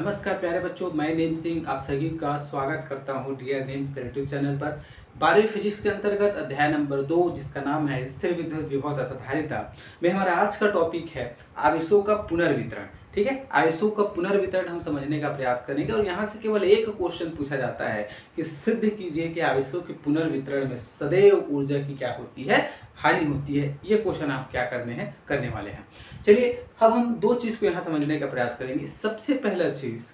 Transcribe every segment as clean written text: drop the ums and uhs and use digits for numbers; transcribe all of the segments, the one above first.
नमस्कार प्यारे बच्चों, मैं नेम सिंह आप सभी का स्वागत करता हूं डियर नेम्स यूट्यूब चैनल पर। 12वीं फिजिक्स के अंतर्गत अध्याय नंबर 2 जिसका नाम है स्थिर विद्युत विभव तथा धारिता में हमारा आज का टॉपिक है आवेशों का पुनर्वितरण। ठीक है, आवेशों का पुनर्वितरण हम समझने का प्रयास करेंगे और यहाँ से केवल एक क्वेश्चन पूछा जाता है कि सिद्ध कीजिए कि आवेशों के पुनर्वितरण में सदैव ऊर्जा की क्या होती है, हानि होती है। ये क्वेश्चन आप क्या करने वाले हैं। चलिए अब हम दो चीज को यहाँ समझने का प्रयास करेंगे। सबसे पहला चीज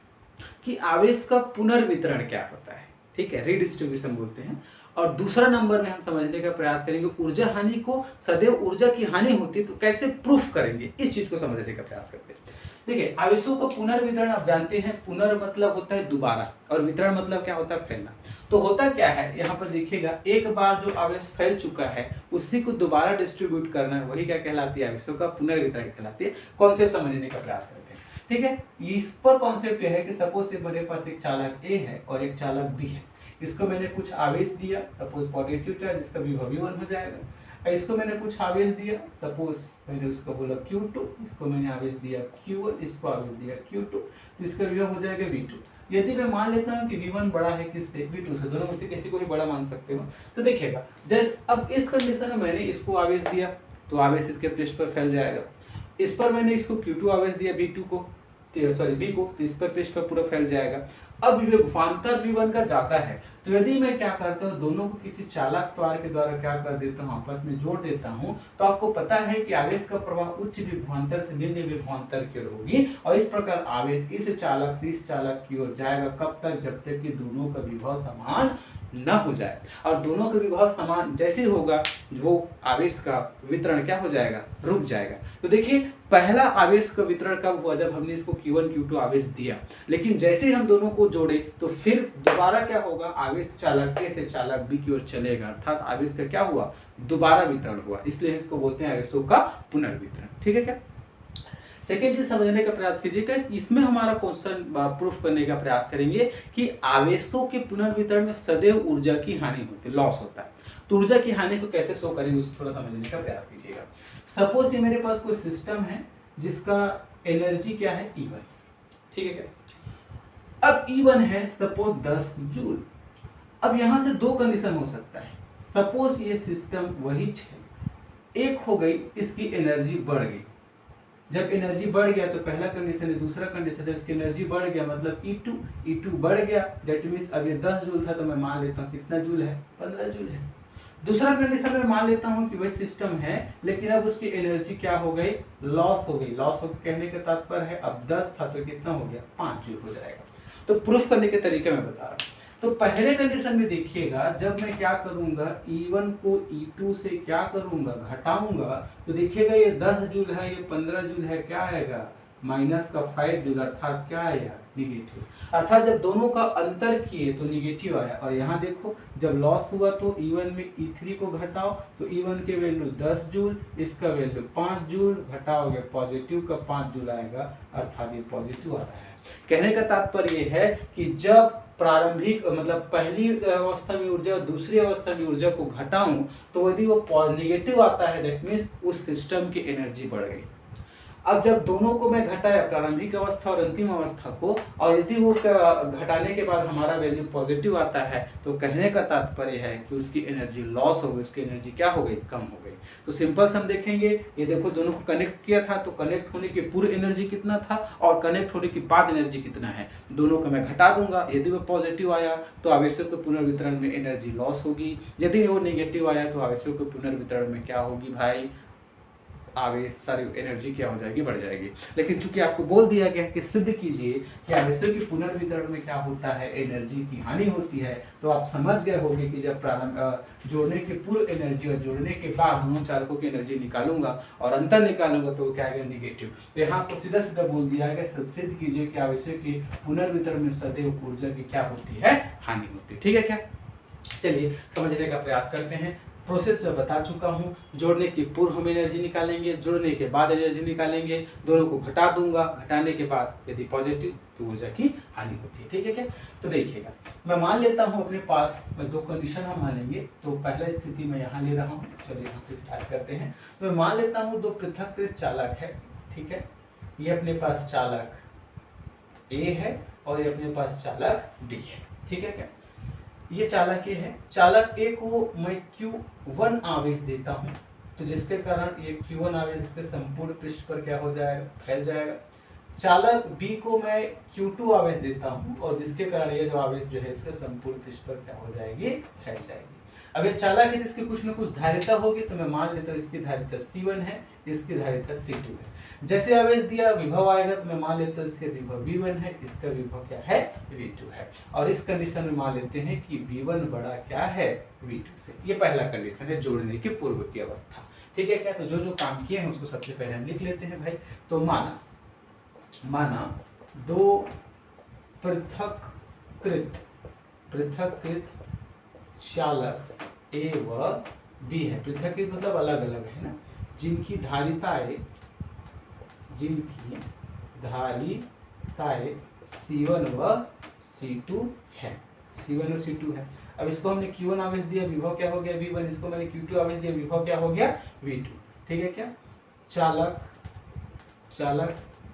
कि आवेश का पुनर्वितरण क्या होता है, ठीक है, रीडिस्ट्रीब्यूशन बोलते हैं। और दूसरा नंबर में हम समझने का प्रयास करेंगे ऊर्जा हानि को सदैव ऊर्जा की हानि होती है तो कैसे प्रूफ करेंगे, इस चीज को समझने का प्रयास करते हैं। देखिए, आवेशों का पुनर्वितरण आप जानते हैं, पुनर् मतलब होता है दोबारा और वितरण मतलब क्या होता है, फैलना। तो होता क्या है, यहाँ पर देखिएगा, एक बार जो आवेश फैल चुका है उसी को दोबारा डिस्ट्रीब्यूट करना है, वही क्या कहलाती है, आवेशों का पुनर्वितरण कहलाती है। कॉन्सेप्ट समझने का प्रयास करते हैं। ठीक है, इस पर कॉन्सेप्ट यह है कि सपोज से मेरे पास एक चालक ए है और एक चालक बी है। इसको मैंने कुछ आवेश दिया, सपोज पॉजिटिव चार्ज, जिसका विभव V1 हो जाएगा। इसको मैंने कुछ आवेश दिया, सपोज मैंने उसको बोला Q2, इसको मैंने आवेश दिया Q1, इसको आवेश दिया Q2, तो इसका विभव हो जाएगा V2। यदि मैं मान लेता हूँ कि V1 बड़ा है किससे, V2 से, दोनों में से किसी को भी बड़ा मान सकते हो। तो देखिएगा, जैसे अब इस कंडीशन में मैंने इसको आवेश दिया तो आवेश इसके पृष्ठ पर फैल जाएगा। इस पर मैंने इसको Q2 आवेश दिया V2 को, सॉरी B को, तो इस पर पृष्ठ पर पूरा फैल जाएगा। अब विभवांतर V1 का जाता है तो यदि मैं क्या करता हूँ, दोनों को किसी चालक तार के द्वारा क्या कर देता हूँ, आपस में जोड़ देता हूँ, तो आपको पता है कि आवेश का प्रवाह उच्च विभवांतर से निम्न विभवांतर की ओर होगी और इस प्रकार आवेश इस चालक से इस चालक की ओर जाएगा। कब तक, जब तक कि दोनों का विभव समान न हो जाए। और दोनों का विभव समान जैसे होगा वो आवेश का वितरण क्या हो जाएगा, रुक जाएगा। तो देखिए, पहला आवेश का वितरण कब हुआ, जब हमने इसको Q1 Q2 आवेश दिया, लेकिन जैसे हम दोनों को जोड़े तो फिर दोबारा क्या होगा, आवेश चालक ए से चालक बी की ओर चलेगा, अर्थात आवेश का क्या हुआ, दोबारा वितरण हुआ। इसलिए इसको बोलते हैं आवेशों का पुनर्वितरण। ठीक है क्या। सेकेंड चीज समझने का प्रयास कीजिएगा, इसमें हमारा क्वेश्चन प्रूफ करने का प्रयास करेंगे कि आवेशों के पुनर्वितरण में सदैव ऊर्जा की हानि होती है, लॉस होता है। तो ऊर्जा की हानि को कैसे शो करेंगे उसको थोड़ा समझने का प्रयास कीजिएगा। सपोज ये मेरे पास कोई सिस्टम है जिसका एनर्जी क्या है, E1। ठीक है क्या। अब E1 है सपोज 10 जूल। अब यहां से दो कंडीशन हो सकता है। सपोज ये सिस्टम वही है, एक हो गई इसकी एनर्जी बढ़ गई। जब एनर्जी बढ़ गया तो पहला कंडीशन है, दूसरा कंडीशन है इसकी एनर्जी बढ़ गया मतलब E2 बढ़ गया। दैट मीन्स अब ये 10 जूल था तो मैं मान लेता हूँ कितना जूल है, 15 जूल है। दूसरा कंडीशन में मान लेता हूँ कि वही सिस्टम है लेकिन अब उसकी एनर्जी क्या हो गई, लॉस हो गई। लॉस हो कहने का तात्पर्य है अब 10 था तो कितना हो गया, 5 जूल हो जाएगा। तो प्रूफ करने के तरीके मैं बता रहा हूँ। तो पहले कंडीशन में देखिएगा, जब मैं क्या करूंगा, E1 को E2 से क्या करूंगा, घटाऊंगा, तो देखिएगा ये 10 जूल है, ये 15 जूल है, क्या आएगा, माइनस का 5 जूल, अर्थात क्या आएगा, निगेटिव। अर्थात जब दोनों का अंतर किए तो निगेटिव आया। और यहाँ देखो, जब लॉस हुआ तो E1 में E3 को घटाओ तो E1 के वैल्यू 10 जूल, इसका वैल्यू 5 जूल, घटाओगे पॉजिटिव का 5 जूल आएगा, अर्थात ये पॉजिटिव आ रहा है। कहने का तात्पर्य ये है कि जब प्रारंभिक मतलब पहली अवस्था में ऊर्जा और दूसरी अवस्था में ऊर्जा को घटाऊं तो यदि वो नेगेटिव आता है, दैट मीन्स उस सिस्टम की एनर्जी बढ़ गई। अब जब दोनों को मैं घटाया, प्रारंभिक अवस्था और अंतिम अवस्था को, और यदि वो घटाने के बाद हमारा वैल्यू पॉजिटिव आता है तो कहने का तात्पर्य है कि उसकी एनर्जी लॉस हो गई, उसकी एनर्जी क्या हो गई, कम हो गई। तो सिंपल से हम देखेंगे, ये देखो दोनों को कनेक्ट किया था तो कनेक्ट होने के पूर्व एनर्जी कितना था और कनेक्ट होने के बाद एनर्जी कितना है, दोनों को मैं घटा दूंगा। यदि वो पॉजिटिव आया तो आवेशों के पुनर्वितरण में एनर्जी लॉस होगी, यदि वो नेगेटिव आया तो आवेशों के पुनर्वितरण में क्या होगी भाई, आवेश सारी एनर्जी क्या हो जाएगी, बढ़ जाएगी। लेकिन चूंकि आपको बोल दिया गया कि सिद्ध कीजिए कि आवेशों के पुनर्वितरण में क्या होता है, एनर्जी की हानि होती है, तो आप समझ गए होंगे कि जब प्रारंभ जोड़ने के पूर्व एनर्जी और जोड़ने के बाद दोनों चालकों की एनर्जी निकालूंगा और अंतर निकालूंगा तो क्या आएगा, निगेटिव। तो यहाँ आपको सीधा सीधा बोल दिया गया, सिद्ध कीजिए कि आवेशों के पुनर्वितरण में सदैव ऊर्जा की क्या होती है, हानि होती है। ठीक है क्या। चलिए समझने का प्रयास करते हैं। प्रोसेस में बता चुका हूँ, जोड़ने के पूर्व हम एनर्जी निकालेंगे, जोड़ने के बाद एनर्जी निकालेंगे, दोनों को घटा दूंगा, घटाने के बाद यदि पॉजिटिव तो ऊर्जा की हानि होती है। ठीक है क्या। तो देखिएगा, मैं मान लेता हूँ अपने पास मैं दो कंडीशन हम मानेंगे। तो पहला स्थिति मैं यहाँ ले रहा हूँ, चलिए यहाँ से स्टार्ट करते हैं। तो मैं मान लेता हूँ दो पृथक चालक है। ठीक है, ये अपने पास चालक ए है और ये अपने पास चालक डी है। ठीक है क्या, ये चालक ए है। चालक ए को मैं Q1 आवेश देता हूँ, तो जिसके कारण ये Q1 आवेश इसके संपूर्ण पृष्ठ पर क्या हो जाएगा, फैल जाएगा। चालक बी को मैं Q2 आवेश देता हूँ और जिसके कारण ये जो आवेश जो है इसके संपूर्ण पृष्ठ पर क्या हो जाएगी, फैल जाएगी। अब ये चालक है जिसकी कुछ न कुछ धारिता होगी, तो मैं मान लेता हूँ इसकी धारिता C1 है, इसकी धारिता C2 है। जैसे आवेश दिया विभव आएगा तो मैं मान लेता हूँ इसके विभव V1 है, इसका विभव क्या है, V2 है। और इस कंडीशन में मान लेते हैं कि V1 बड़ा क्या है, V2 से। ये पहला कंडीशन है जोड़ने के पूर्व की अवस्था। ठीक है क्या, तो जो जो काम किए हैं उसको सबसे पहले हम लिख लेते हैं भाई। तो माना दो पृथककृत चालक ए व बी है। पृथककृत मतलब अलग अलग है ना, जिनकी धारिताएं C1 व C2 है, C1 और C2 है। अब इसको हमने Q1 आवेश दिया, विभव क्या हो गया, V1। इसको मैंने Q2 आवेश दिया, विभव क्या हो गया, V2। ठीक है क्या, चालक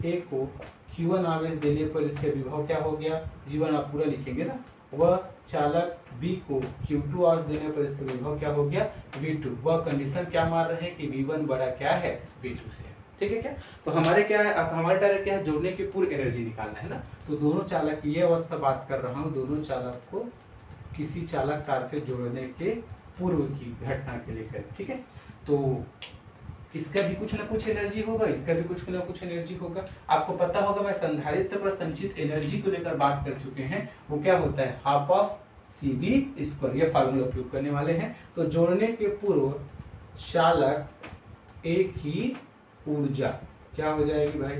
ए को Q1 आवेश देने पर इसके विभव क्या हो गया, V1। आप पूरा लिखेंगे ना। वह चालक बी को Q2 आवेश देने पर इसका विभव क्या हो गया, V2। वह कंडीशन क्या मान रहे हैं कि V1 बड़ा क्या है, V2 से है। ठीक है क्या, तो हमारे क्या है, अब हमारे टारगेट क्या है, जोड़ने की पूरी एनर्जी निकालना है ना। तो दोनों चालक की ये अवस्था बात कर रहा हूँ, दोनों चालक को किसी चालक तार से जोड़ने के पूर्व की घटना के लिए। ठीक है, तो इसका भी कुछ ना कुछ एनर्जी होगा, इसका भी कुछ ना कुछ एनर्जी होगा। आपको पता होगा मैं संधारित्र पर संचित एनर्जी को लेकर बात कर चुके हैं, वो क्या होता है, हाफ ऑफ CV²। ये फार्मूला उपयोग करने वाले हैं। तो जोड़ने के पूर्व चालक ए की ऊर्जा क्या हो जाएगी भाई,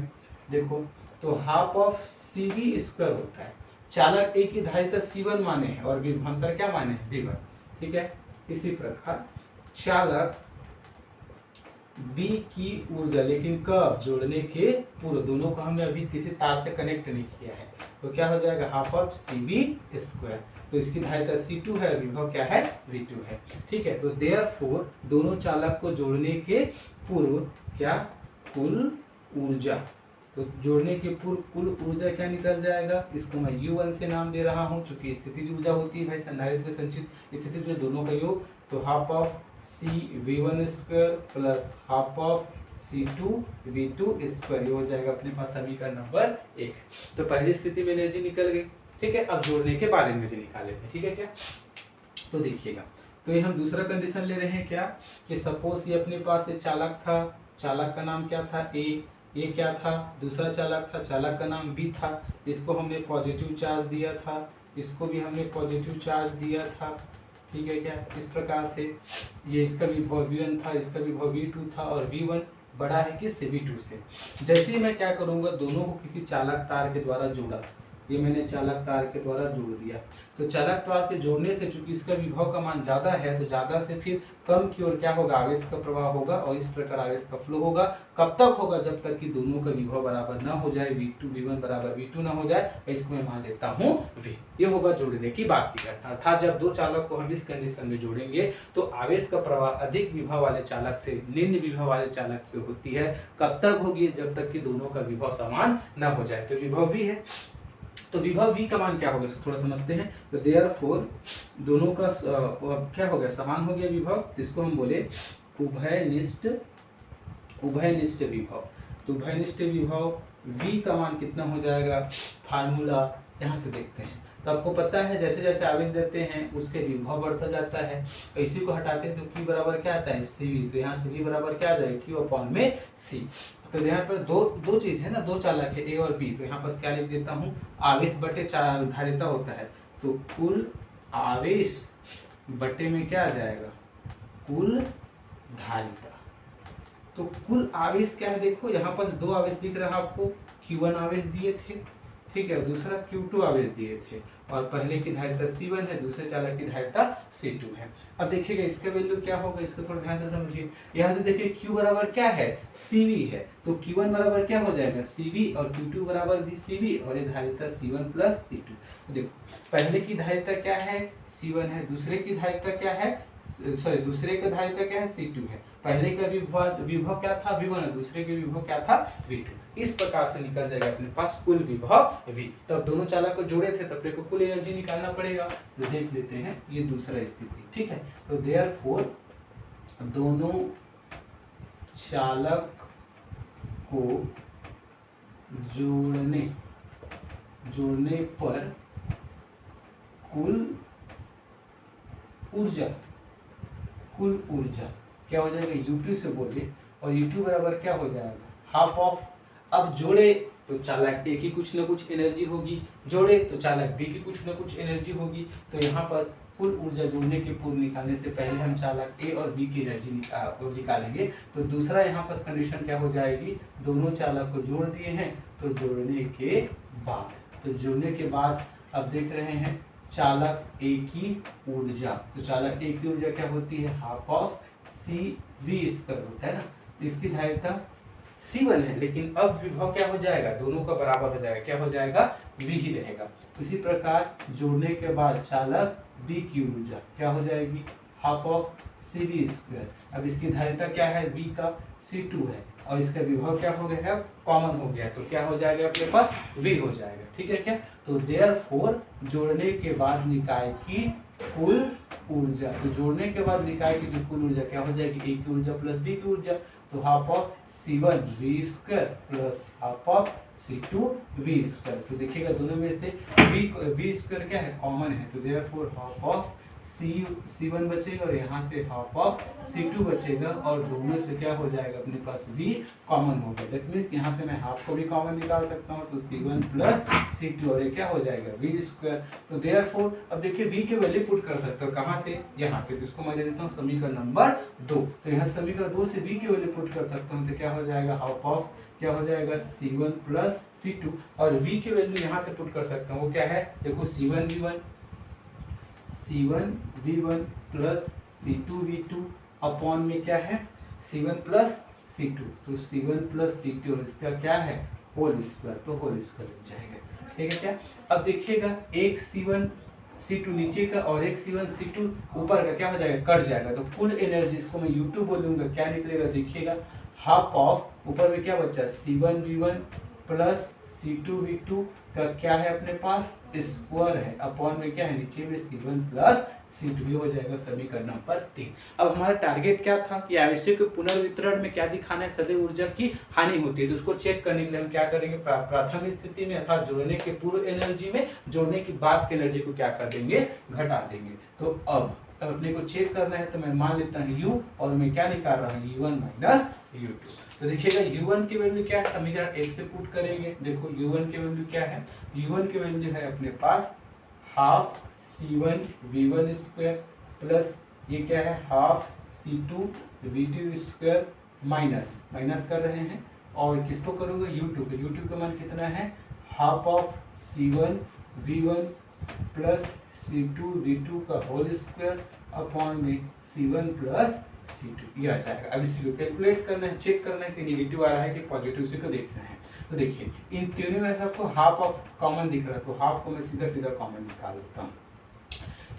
देखो तो हाफ ऑफ CV² होता है। चालक ए की धारिता C1 माने हैं और विभवांतर क्या माने हैं, V1। ठीक है, इसी प्रकार चालक बी की ऊर्जा, लेकिन कब, जोड़ने के पूर्व। दोनों को हमने अभी किसी तार से कनेक्ट नहीं किया है, तो क्या हो जाएगा, हाफ ऑफ CV²। तो इसकी धारिता C2 है, विभव क्या है, V2 है। ठीक है, तो देयरफॉर दोनों चालक को जोड़ने के पूर्व क्या, कुल ऊर्जा। तो जोड़ने के पूर्व कुल ऊर्जा क्या निकल जाएगा, इसको मैं U1 से नाम दे रहा हूँ, क्योंकि स्थितिज ऊर्जा होती है भाई संधारित्र में संचित स्थितिज ऊर्जा दोनों का योग। तो half of CV1² plus half of C2V2², ये हो जाएगा अपने पास समीकरण नंबर 1। तो पहली स्थिति में एनर्जी निकल गई। ठीक है, अब जोड़ने के बाद एनर्जी निकालेंगे। ठीक है क्या, तो देखिएगा, तो ये हम दूसरा कंडीशन ले रहे हैं क्या, कि सपोज ये अपने पास एक चालक था, चालक का नाम क्या था, ए। ये क्या था, दूसरा चालक था, चालक का नाम बी था। इसको हमने पॉजिटिव चार्ज दिया था, इसको भी हमने पॉजिटिव चार्ज दिया था। ठीक है क्या, इस प्रकार से ये इसका विभव V1 था, इसका विभव V2 था और V1 बड़ा है किससे, V2 से। जैसे ही मैं क्या करूँगा, दोनों को किसी चालक तार के द्वारा जोड़ा, ये मैंने चालक तार के द्वारा जोड़ दिया। तो चालक तार के जोड़ने से चूंकि इसका विभव का मान ज़्यादा है, तो ज़्यादा से फिर कम की ओर क्या होगा, आवेश का प्रवाह होगा और इस प्रकार आवेश का फ्लो होगा। कब तक होगा, जब तक कि दोनों का विभव बराबर ना हो जाए, V1 बराबर V2 ना हो जाए। इसको मैं मान लेता हूँ V। ये होगा जोड़ने की बात की घटना। अर्थात जब दो चालक को हम इस कंडीशन में जोड़ेंगे तो आवेश का प्रवाह अधिक विभव वाले चालक से निम्न विभव वाले चालक की होती है। कब तक होगी, जब तक कि दोनों का विभव समान न हो जाए। तो विभव V है, तो विभव V का मान क्या होगा, इसको थोड़ा समझते हैं। तो देयरफॉर दोनों का क्या हो गया, समान हो गया विभव। तो इसको हम बोले उभयनिष्ठ विभव। तो उभयनिष्ठ विभव V का मान कितना हो जाएगा, फार्मूला यहाँ से देखते हैं। तो आपको पता है जैसे जैसे आवेश देते हैं उसके विभव बढ़ता जाता है। तो इसी को हटाते हैं तो Q बराबर क्या आता है, CV। तो यहाँ से V बराबर क्या आ जाएगा, Q/C। तो यहाँ पर दो चीज है ना, दो चालक है A और B। तो यहाँ पर क्या लिख देता हूँ, आवेश बटे धारिता होता है। तो कुल आवेश बटे में क्या आ जाएगा, कुल धारिता। तो कुल आवेश क्या है, देखो यहाँ पर दो आवेश दिख रहा है आपको, Q1 आवेश दिए थे, ठीक है, दूसरा Q2 आवेश दिए थे और पहले की धारिता C1 है, दूसरे चालक की धारिता C2 है। अब देखिएगा इसका वैल्यू क्या होगा, इसको थोड़ा ध्यान से समझिए। यहाँ से देखिए Q बराबर क्या है, CV है। तो Q1 बराबर क्या हो जाएगा, CV, और Q2 बराबर भी CV, और ये धारिता C1 प्लस C2। तो देखो पहले की धारिता क्या है, C1 है, दूसरे की धारिता क्या है, सॉरी दूसरे का धारिता क्या है C2 है, पहले का विभव क्या था V1 और दूसरे के विभव क्या था V2। इस प्रकार से निकल जाएगा अपने पास कुल विभव V। तो अब दोनों चालक को जोड़े थे तो अपने को कुल एनर्जी निकालना पड़ेगा। तो देख लेते हैं ये दूसरा स्थिति, ठीक है। तो देयरफॉर दोनों चालक को जोड़ने पर कुल ऊर्जा क्या हो जाएगा U2 से बोले, और U2 बराबर क्या हो जाएगा हाफ ऑफ, अब जोड़े तो चालक A की कुछ ना कुछ एनर्जी होगी, जोड़े तो चालक B की कुछ ना कुछ एनर्जी होगी। तो यहाँ पर कुल ऊर्जा जोड़ने के पूर्व निकालने से पहले हम चालक A और B की एनर्जी निकालेंगे। तो दूसरा यहाँ पर कंडीशन क्या हो जाएगी, दोनों चालक को जोड़ दिए हैं, तो जोड़ने के बाद अब देख रहे हैं चालक A की ऊर्जा, तो चालक A की ऊर्जा क्या होती है हाफ ऑफ CV² होता है ना। तो इसकी धारिता C1 है, लेकिन अब विभव क्या हो जाएगा, दोनों का बराबर हो जाएगा, क्या हो जाएगा V ही रहेगा। इसी प्रकार जोड़ने के बाद चालक B की ऊर्जा क्या हो जाएगी हाफ ऑफ CV²। अब इसकी धारिता क्या है B का C2 है, और इसका विभव क्या हो गया है कॉमन हो गया, तो क्या हो जाएगा अपने पास V हो जाएगा, ठीक है क्या। तो देयरफॉर जोड़ने के बाद निकाय की कुल ऊर्जा, तो जोड़ने के बाद निकाय की जो कुल ऊर्जा क्या हो जाएगी A की ऊर्जा प्लस B की ऊर्जा, तो half of C1V² plus half of C2V²। तो देखिएगा दोनों में से V² क्या है कॉमन है, तो देयरफॉर हाफ ऑफ C1 बचेगा और यहाँ से हाफ ऑफ C2 बचेगा, और दोनों से क्या हो जाएगा अपने पास V कॉमन हो गया। दैट मीन्स यहाँ से मैं हाफ को भी कॉमन निकाल सकता हूँ, तो C1 प्लस C2 और ये क्या हो जाएगा V²। तो देयरफॉर अब देखिए V की वैल्यू पुट कर सकते हो कहाँ से, यहाँ से। तो इसको मैं दे देता हूँ समीकरण नंबर 2। तो यहाँ समीकरण 2 से V की वैल्यू पुट कर सकता हूँ, तो क्या हो जाएगा हाफ ऑफ क्या हो जाएगा C1 प्लस C2, और V की वैल्यू यहाँ से पुट कर सकता हूँ, वो क्या है देखो C1V1 प्लस C2V2 अपॉन में क्या है C1 प्लस C2, तो C1 प्लस C2 और इसका क्या है होल स्क्वायर, तो होल स्क्वायर बन जाएगा, ठीक है क्या। अब देखिएगा एक C1 C2 नीचे का और एक C1 C2 ऊपर का क्या हो जाएगा कट जाएगा, तो कुल एनर्जी इसको मैं U2 बोलूँगा, क्या निकलेगा देखिएगा हाफ ऑफ ऊपर में क्या बचा C1V1 प्लस C2V2 का क्या है अपने पास स्क्वायर है, अपॉन में क्या है नीचे में C1 प्लस C2 हो जाएगा समीकरण नंबर 3। अब हमारा टारगेट क्या था कि आवश्यक पुनर्वितरण में क्या दिखाना है, सदैव ऊर्जा की हानि होती है। तो उसको चेक करने के लिए हम क्या करेंगे, प्राथमिक स्थिति में अर्थात जोड़ने के पूर्व एनर्जी में जोड़ने की बाद की एनर्जी को क्या कर देंगे घटा देंगे। तो अब अपने को चेक करना है, तो मैं मान लेता हूँ U और मैं क्या निकाल रहा हूँ U1 माइनस U2। तो देखिएगा U1 की वैल्यू क्या है, समीकरण 1 से पुट करेंगे। देखो U1 की वैल्यू क्या है, U1 की वैल्यू है अपने पास हाफ C1V1² प्लस ये क्या है हाफ C2V2² माइनस कर रहे हैं, और किसको करूँगा U2 को। U2 का मान कितना है half of C1V1 plus C2V2 का होल स्क्वायर अपॉन में C1 प्लस C2 ये आ जाएगा। अब इसको कैलकुलेट करना है, चेक करना है कि नेगेटिव आ रहा है कि पॉजिटिव, से को देखना है। तो देखिए इन तीनों में से आपको हाफ ऑफ कॉमन दिख रहा है, तो हाफ को मैं सीधा कॉमन निकाल लेता हूँ,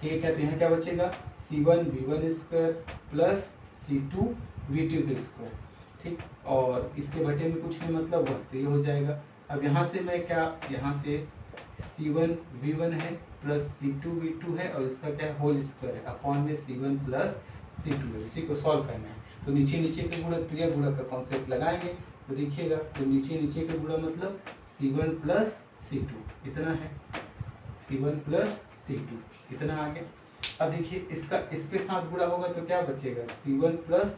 ठीक है। तो यहाँ क्या बचेगा C1V1² प्लस C2V2², ठीक, और इसके बटे में कुछ नहीं मतलब वो, तो ये हो जाएगा। अब यहाँ से मैं क्या, यहाँ से C1V1 है प्लस C2V2 है और इसका क्या है होल स्क्वायर है अपॉन में C1 प्लस C2 है। इसी को सॉल्व करना है, तो नीचे के गुणा क्रिया गुणा का कॉन्सेप्ट लगाएंगे। तो देखिएगा तो नीचे के गुणा मतलब C1 प्लस C2 इतना है, C1 प्लस C2 इतना आ गया। अब देखिए इसका इसके साथ गुणा होगा तो क्या बचेगा C1 प्लस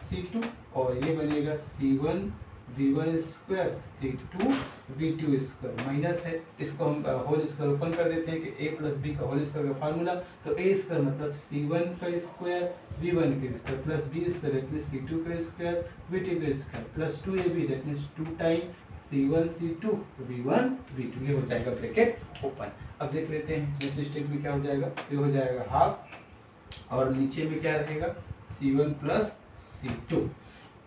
C2 और ये बनेगा C1V1² C2V2² माइनस है, इसको हम होल स्क्वायर ओपन कर देते हैं कि A प्लस B का होल स्क्वायर का फार्मूला, तो A² मतलब C1 का स्क्वायर V1 का square plus B² that means C2 का स्क्वायर V2 का square plus 2AB that means 2 time C1 C2 V1 V2 ये हो जाएगा ब्रैकेट ओपन। अब देख लेते हैं नेक्स्ट स्टेप में क्या हो जाएगा, ये हो जाएगा हाफ और नीचे में क्या रहेगा C1 प्लस C2।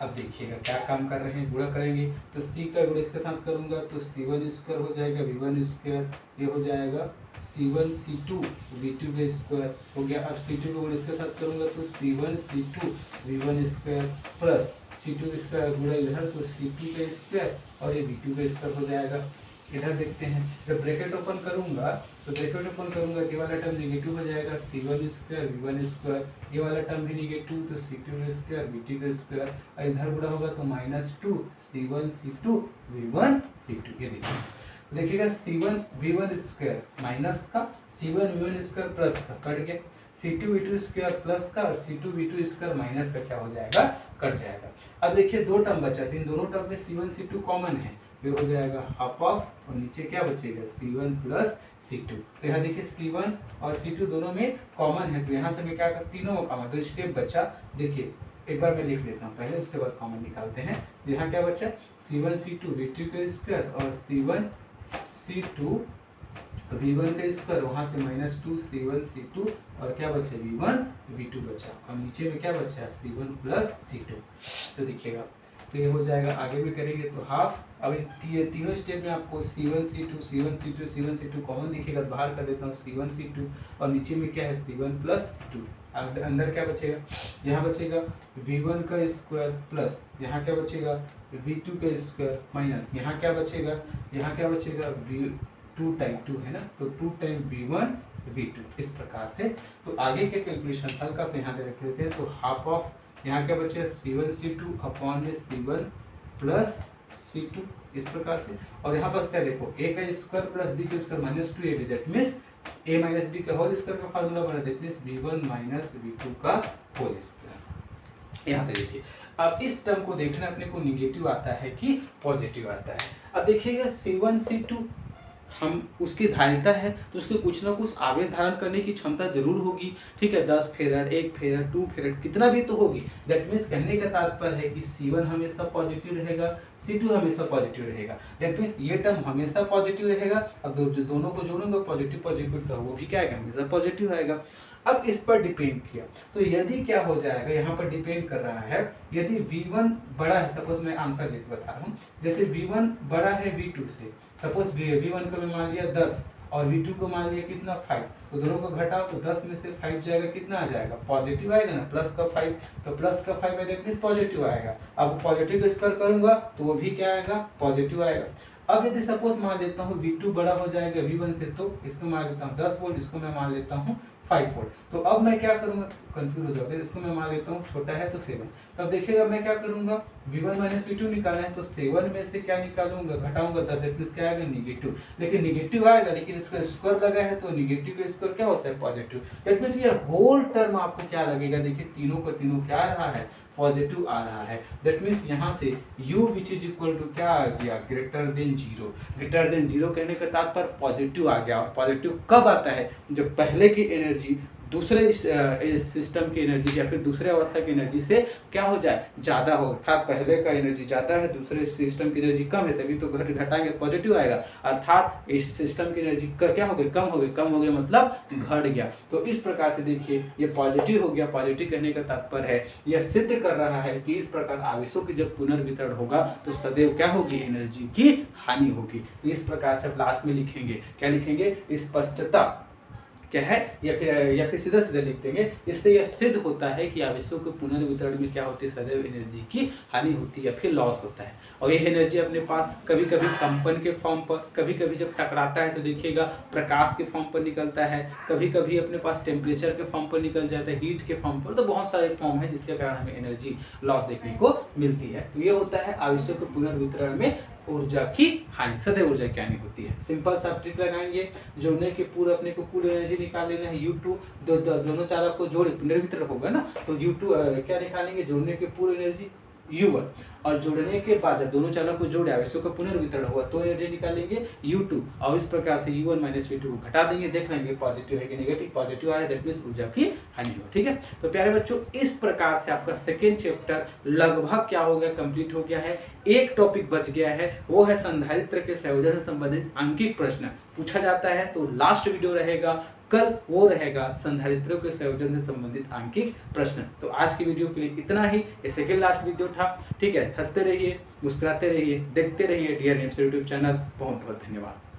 अब देखिएगा क्या काम कर रहे हैं, गुणा करेंगे तो सी का गुणा इसके साथ करूंगा तो C1 स्क्वायर हो जाएगा V1 स्क्वायर, ये हो जाएगा C1 C2 V2 का स्क्वायर हो गया। अब C2 का गुणा इसके साथ करूंगा तो C1 C2 V1 square plus C2 square गुणा इधर तो C2 का स्क्वायर और ये V2 का स्क्वायर हो जाएगा। इधर देखते हैं, जब ब्रैकेट ओपन करूंगा तो ब्रैकेट ओपन करूंगा ये वाला टर्म नेगेटिव हो जाएगा C1 स्क्वायर V1 स्क्वायर, ये वाला टर्म भी नेगेटिव तो C2 स्क्वायर V2 का स्क्वायर, और इधर गुणा होगा तो -2 C1 C2 V1 V2। ये देखिएगा C1 V1 स्क्वायर माइनस का C1 V1 स्क्वायर प्लस का कट गया, C2 V2 स्क्वायर प्लस का और C2 V2 स्क्वायर माइनस का क्या हो जाएगा, कट जाएगा। अब देखिए दो टर्म बचा, इन दोनों टर्म में C1 C2 कॉमन है, ये हो जाएगा हाफ ऑफ और नीचे क्या बचेगा C1 प्लस C2। तो यहाँ देखिए C1 और C2 दोनों में कॉमन है, तो यहाँ से मैं क्या कर तीनों में कॉमन, तो स्टेप बचा। देखिए एक बार मैं लिख लेता हूँ पहले, उसके बाद कॉमन निकालते हैं। तो यहाँ क्या बचा C1 C2 V2 का स्क्वायर और C1 C2 V1 का स्क्वायर, वहाँ से -2 C1 C2 और क्या बचा V1 V2 बचा, और नीचे में क्या बचा C1 प्लस C2। तो देखिएगा तो ये हो जाएगा, आगे भी करेंगे तो हाफ। अब ये तीनों स्टेप में आपको C1 C2 C1 C2 C1 C2 common दिखेगा, तो बाहर कर देता हूँ C1 C2 और नीचे में क्या है C1 प्लस C2। अंदर क्या बचेगा, यहाँ बचेगा V1 का स्क्वायर प्लस यहाँ क्या बचेगा V2 का स्क्वायर माइनस यहाँ क्या बचेगा, यहाँ क्या बचेगा V2 टाइम 2 है ना, तो 2 टाइम V1 V2 इस प्रकार से। तो आगे के कैलकुलेशन हल्का से यहाँ रख देते हैं, तो हाफ ऑफ यहाँ क्या बचे C1 C2 अपॉन में C1 प्लस C2 इस प्रकार से। और यहाँ पर क्या देखो a का स्क्वायर प्लस b का square minus 2ab, that means a minus b का होल स्क्वायर का फार्मूला बना, that means v1 minus v2 का होल स्क्वायर। यहाँ पे देखिए अब इस टर्म को देखना अपने को निगेटिव आता है कि पॉजिटिव आता है। अब देखिएगा C1 C2 हम उसकी धारिता है तो उसके कुछ ना कुछ आवेश धारण करने की क्षमता जरूर होगी, ठीक है, 10 फेरड 1 फेरड 2 फेरड कितना भी तो होगी। दैट मीन्स कहने का तात्पर्य है कि C1 हमेशा पॉजिटिव रहेगा, C2 हमेशा पॉजिटिव रहेगा, दैट मीन्स ये टर्म हमेशा पॉजिटिव रहेगा। अब दोनों को जोड़ूंगा पॉजिटिव पॉजिटिव तो वो भी क्या आएगा, हमेशा पॉजिटिव आएगा। अब इस पर डिपेंड किया तो यदि क्या हो जाएगा, यहाँ पर डिपेंड कर रहा है, यदि V1 बड़ा है, सपोज मैं आंसर लिख बता रहा हूँ, जैसे V1 बड़ा है V2 से, सपोज V1 को मैं मान लिया 10 और V2 को मान लिया कितना 5, तो दोनों को घटाओ तो 10 में से 5 जाएगा, कितना आ जाएगा, पॉजिटिव आएगा ना, प्लस का 5, तो प्लस का 5 दैट मीन्स पॉजिटिव आएगा। अब पॉजिटिव स्क्वायर करूंगा तो वो भी क्या आएगा, पॉजिटिव आएगा। अब यदि सपोज मान लेता हूँ V2 बड़ा हो जाएगा V1 से, तो इसको मान लेता हूँ 10 वोल्ट, इसको मैं मान लेता हूँ 5 वोल्ट, तो अब मैं क्या करूंगा, कंफ्यूज हो जाओगे, इसको मैं मान लेता हूँ छोटा है तो 7। तब देखिएगा मैं क्या करूंगा, V1 माइनस V2 निकालना है तो 7 में से क्या निकालूंगा, घटाऊंगा 10, दैट मींस क्या आएगा, निगेटिव। लेकिन निगेटिव आएगा, लेकिन इसका स्क्वायर लगा है तो निगेटिव का स्क्वायर क्या होता है, पॉजिटिव। दैट मींस ये होल टर्म आपको क्या लगेगा, देखिए तीनों का तीनों क्या आ रहा है, पॉजिटिव आ रहा है। दैट मीन्स यहाँ से u which is equal to क्या आ गया, ग्रेटर देन 0। ग्रेटर देन 0 कहने का तात्पर्य पॉजिटिव आ गया। और पॉजिटिव कब आता है, जब पहले की एनर्जी दूसरे सिस्टम की एनर्जी या फिर दूसरे अवस्था की एनर्जी से क्या हो जाए, ज़्यादा हो, अर्थात पहले का एनर्जी ज़्यादा है, दूसरे सिस्टम की एनर्जी कम है, तभी तो घटाएंगे पॉजिटिव आएगा, अर्थात इस सिस्टम की एनर्जी क्या हो गई, कम हो गई, कम हो गया मतलब घट गया। तो इस प्रकार से देखिए ये पॉजिटिव हो गया। पॉजिटिव कहने का तात्पर्य है यह सिद्ध कर रहा है कि इस प्रकार आवेशों की जब पुनर्वितरण होगा तो सदैव क्या होगी, एनर्जी की हानि होगी। तो इस प्रकार से लास्ट में लिखेंगे, क्या लिखेंगे, स्पष्टता क्या है, या फिर सीधा सीधा लिख देंगे। इससे यह सिद्ध होता है कि आवेशों के पुनर्वितरण में क्या होती है, सदैव एनर्जी की हानि होती है या फिर लॉस होता है। और यह एनर्जी अपने पास कभी कभी कंपन के फॉर्म पर, कभी कभी जब टकराता है तो देखिएगा प्रकाश के फॉर्म पर निकलता है, कभी कभी अपने पास टेम्परेचर के फॉर्म पर निकल जाता है, हीट के फॉर्म पर, तो बहुत सारे फॉर्म है जिसके कारण हमें एनर्जी लॉस देखने को मिलती है। तो ये होता है आवेशों के पुनर्वितरण में ऊर्जा की हानि, सदैव ऊर्जा की हानि होती है। सिंपल सा ट्रिक लगाएंगे, जोड़ने के पूरे अपने को कुल एनर्जी निकाल लेना है, U2 दोनों चालक को जोड़े पुनर्वितरण होगा ना, तो U2 क्या निकालेंगे, जोड़ने के पूरे एनर्जी U1, और जोड़ने के बाद जब दोनों चालक को जोड़े आवेशों का पुनर्वितरण हुआ तो एनर्जी निकालेंगे U2, और इस प्रकार से U1 माइनस V2 को घटा देंगे, देख लेंगे पॉजिटिव है कि नेगेटिव। पॉजिटिव आ रहा है दैट मींस ऊर्जा की हानि हो, ठीक है। तो प्यारे बच्चों इस प्रकार से आपका सेकेंड चैप्टर लगभग क्या हो गया, कंप्लीट हो गया है। एक टॉपिक बच गया है, वो है संधारित्र के संयोजन से संबंधित अंकित प्रश्न पूछा जाता है, तो लास्ट वीडियो रहेगा कल वो रहेगा संधारित्रों के संयोजन से संबंधित आंकिक प्रश्न। तो आज की वीडियो के लिए इतना ही, ये सेकेंड लास्ट वीडियो था। ठीक है, हंसते रहिए, मुस्कुराते रहिए, देखते रहिए डियर नेम्स यूट्यूब चैनल। बहुत बहुत धन्यवाद।